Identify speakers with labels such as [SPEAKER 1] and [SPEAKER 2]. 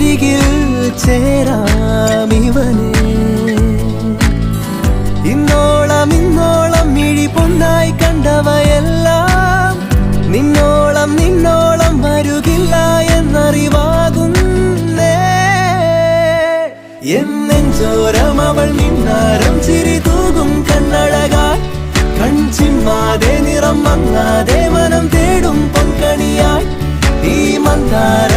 [SPEAKER 1] അരികിൽ ചേരാം ഇവനെ. ഇന്നോളം മിഴി പൊന്നായി കണ്ടവയെല്ലാം നിന്നോളം വരുകില്ല എന്നറിവാകുന്നേ. എന്നെഞ്ചോരം അവൾ മിന്നാരം ചിരി തൂകും കണ്ണഴകായി, കൺചിമ്മാതെ നിറം മങ്ങാതെ മനം തേടും പൊൻകണിയായി. ഈ മന്ദാര